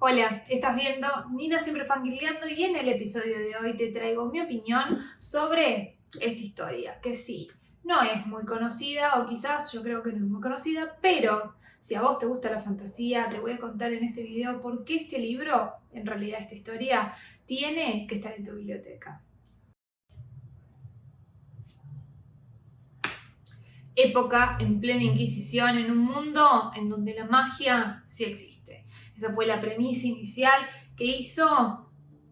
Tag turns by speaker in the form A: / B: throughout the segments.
A: Hola, estás viendo Nina Siempre Fangirleando y en el episodio de hoy te traigo mi opinión sobre esta historia, que sí, no es muy conocida o quizás yo creo que no es muy conocida, pero si a vos te gusta la fantasía, te voy a contar en este video por qué este libro, en realidad esta historia, tiene que estar en tu biblioteca. Época en plena Inquisición, en un mundo en donde la magia sí existe. Esa fue la premisa inicial que hizo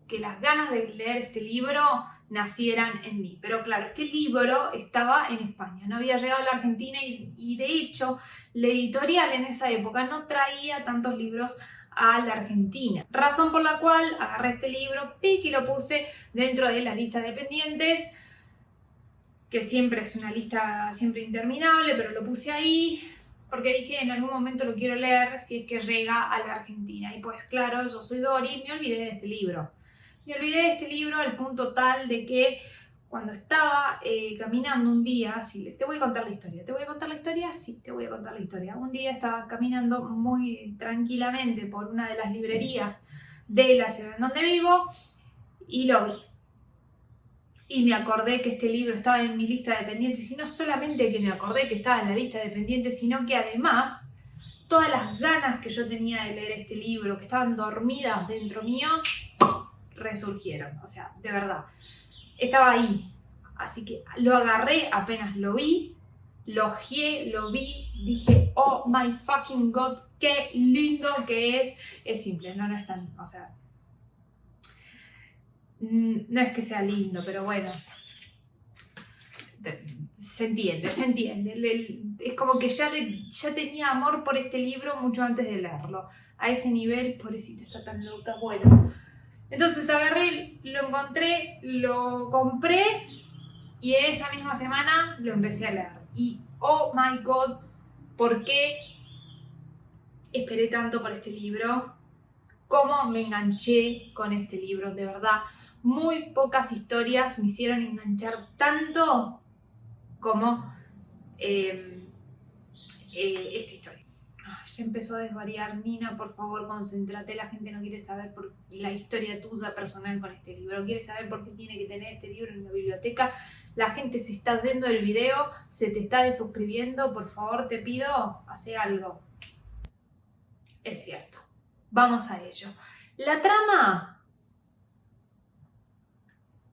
A: que las ganas de leer este libro nacieran en mí. Pero claro, este libro estaba en España, no había llegado a la Argentina y de hecho la editorial en esa época no traía tantos libros a la Argentina. Razón por la cual agarré este libro, pique y lo puse dentro de la lista de pendientes, que siempre es una lista siempre interminable, pero lo puse ahí porque dije en algún momento lo quiero leer si es que llega a la Argentina. Y pues claro, yo soy Dori, me olvidé de este libro. Me olvidé de este libro al punto tal de que cuando estaba caminando un día, sí, te voy a contar la historia. ¿Te voy a contar la historia? Sí, te voy a contar la historia. Un día estaba caminando muy tranquilamente por una de las librerías de la ciudad en donde vivo y lo vi. Y me acordé que este libro estaba en mi lista de pendientes, y no solamente que me acordé que estaba en la lista de pendientes, sino que además todas las ganas que yo tenía de leer este libro, que estaban dormidas dentro mío, resurgieron. O sea, de verdad, estaba ahí. Así que lo agarré apenas lo vi, lo ojeé, lo vi, dije, oh my fucking god, qué lindo que es. Es simple, no es tan, o sea, no es que sea lindo, pero bueno, se entiende. Es como que ya tenía amor por este libro mucho antes de leerlo. A ese nivel, pobrecita, está tan loca. Bueno, entonces agarré, lo encontré, lo compré y esa misma semana lo empecé a leer. Y oh my god, ¿por qué esperé tanto por este libro? ¿Cómo me enganché con este libro? De verdad, muy pocas historias me hicieron enganchar tanto como esta historia. Ya empezó a desvariar. Nina, por favor, concéntrate. La gente no quiere saber por la historia tuya personal con este libro. Quiere saber por qué tiene que tener este libro en la biblioteca. La gente se está yendo del video, se te está desuscribiendo. Por favor, te pido, hace algo. Es cierto. Vamos a ello. La trama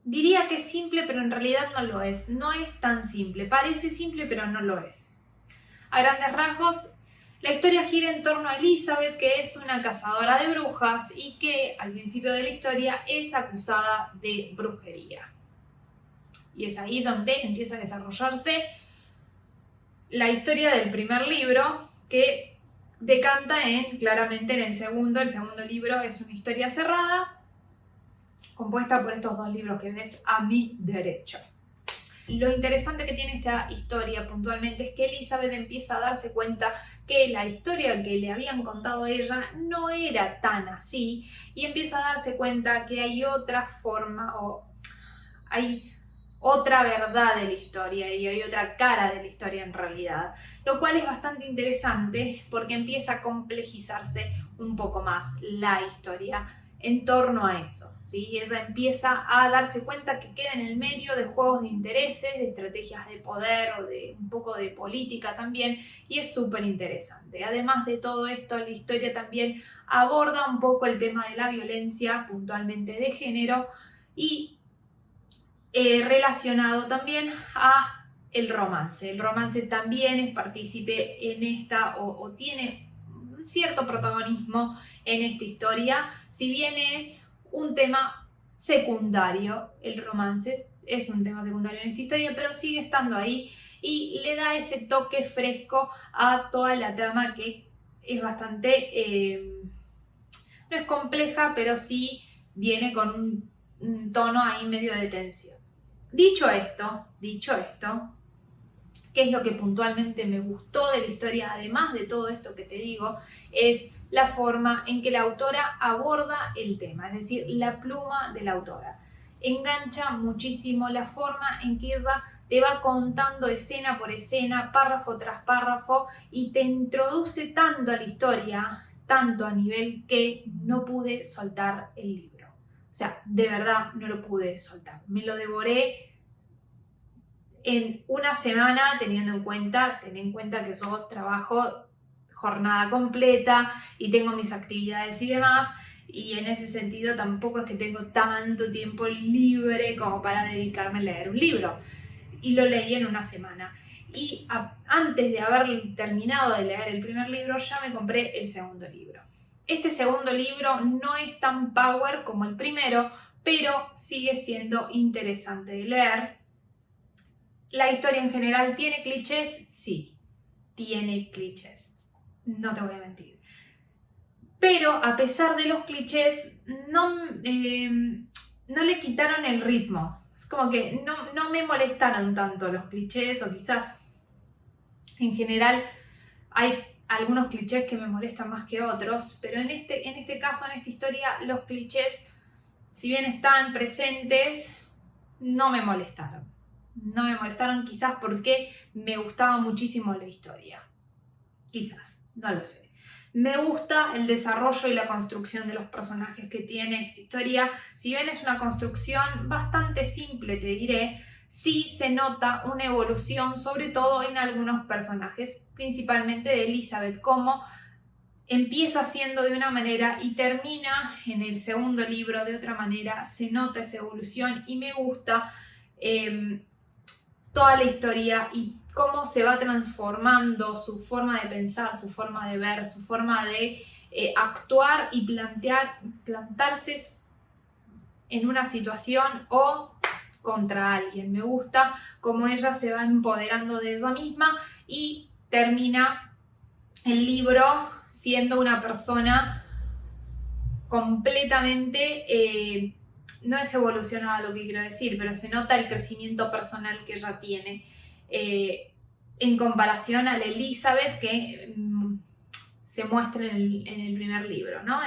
A: diría que es simple, pero en realidad no lo es. No es tan simple. Parece simple, pero no lo es. A grandes rasgos, la historia gira en torno a Elizabeth, que es una cazadora de brujas y que al principio de la historia es acusada de brujería. Y es ahí donde empieza a desarrollarse la historia del primer libro, que decanta claramente en el segundo. El segundo libro es una historia cerrada, compuesta por estos dos libros que ves a mi derecha. Lo interesante que tiene esta historia puntualmente es que Elizabeth empieza a darse cuenta que la historia que le habían contado a ella no era tan así, y empieza a darse cuenta que hay otra forma o hay otra verdad de la historia y hay otra cara de la historia en realidad, lo cual es bastante interesante porque empieza a complejizarse un poco más la historia en torno a eso, ¿sí? Ella empieza a darse cuenta que queda en el medio de juegos de intereses, de estrategias de poder o de un poco de política también, y es súper interesante. Además de todo esto, la historia también aborda un poco el tema de la violencia, puntualmente de género, y relacionado también a el romance. El romance también es partícipe en esta o tiene cierto protagonismo en esta historia, si bien es un tema secundario. El romance es un tema secundario en esta historia, pero sigue estando ahí y le da ese toque fresco a toda la trama, que es bastante, no es compleja, pero sí viene con un tono ahí medio de tensión. Dicho esto, ¿qué es lo que puntualmente me gustó de la historia? Además de todo esto que te digo, es la forma en que la autora aborda el tema, es decir, la pluma de la autora. Engancha muchísimo la forma en que ella te va contando escena por escena, párrafo tras párrafo, y te introduce tanto a la historia, tanto a nivel que no pude soltar el libro. O sea, de verdad no lo pude soltar. Me lo devoré en una semana, ten en cuenta que yo trabajo jornada completa y tengo mis actividades y demás, y en ese sentido tampoco es que tengo tanto tiempo libre como para dedicarme a leer un libro. Y lo leí en una semana. Y antes de haber terminado de leer el primer libro, ya me compré el segundo libro. Este segundo libro no es tan power como el primero, pero sigue siendo interesante de leer. ¿La historia en general tiene clichés? Sí, tiene clichés. No te voy a mentir. Pero a pesar de los clichés, no le quitaron el ritmo. Es como que no me molestaron tanto los clichés, o quizás en general hay algunos clichés que me molestan más que otros, pero en este caso, en esta historia, los clichés, si bien están presentes, no me molestaron. No me molestaron quizás porque me gustaba muchísimo la historia. Quizás, no lo sé. Me gusta el desarrollo y la construcción de los personajes que tiene esta historia. Si bien es una construcción bastante simple, te diré, sí se nota una evolución, sobre todo en algunos personajes, principalmente de Elizabeth, como empieza siendo de una manera y termina en el segundo libro de otra manera. Se nota esa evolución y me gusta toda la historia y cómo se va transformando su forma de pensar, su forma de ver, su forma de actuar y plantarse en una situación o contra alguien. Me gusta cómo ella se va empoderando de ella misma y termina el libro siendo una persona completamente, no es evolucionada lo que quiero decir, pero se nota el crecimiento personal que ella tiene en comparación a la Elizabeth que se muestra en el primer libro, ¿no?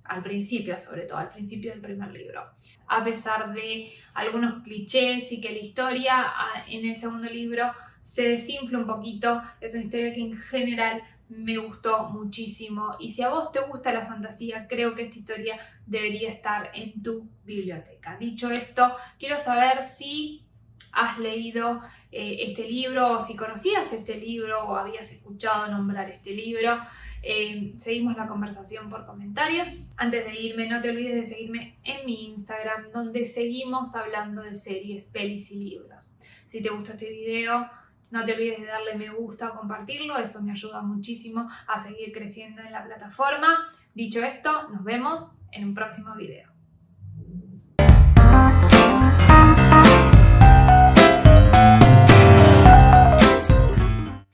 A: Al principio, sobre todo, al principio del primer libro. A pesar de algunos clichés y que la historia en el segundo libro se desinfla un poquito, es una historia que en general me gustó muchísimo, y si a vos te gusta la fantasía, creo que esta historia debería estar en tu biblioteca. Dicho esto, quiero saber si has leído este libro, o si conocías este libro o habías escuchado nombrar este libro. Seguimos la conversación por comentarios. Antes de irme, no te olvides de seguirme en mi Instagram, donde seguimos hablando de series, pelis y libros. Si te gustó este video, no te olvides de darle me gusta o compartirlo, eso me ayuda muchísimo a seguir creciendo en la plataforma. Dicho esto, nos vemos en un próximo video.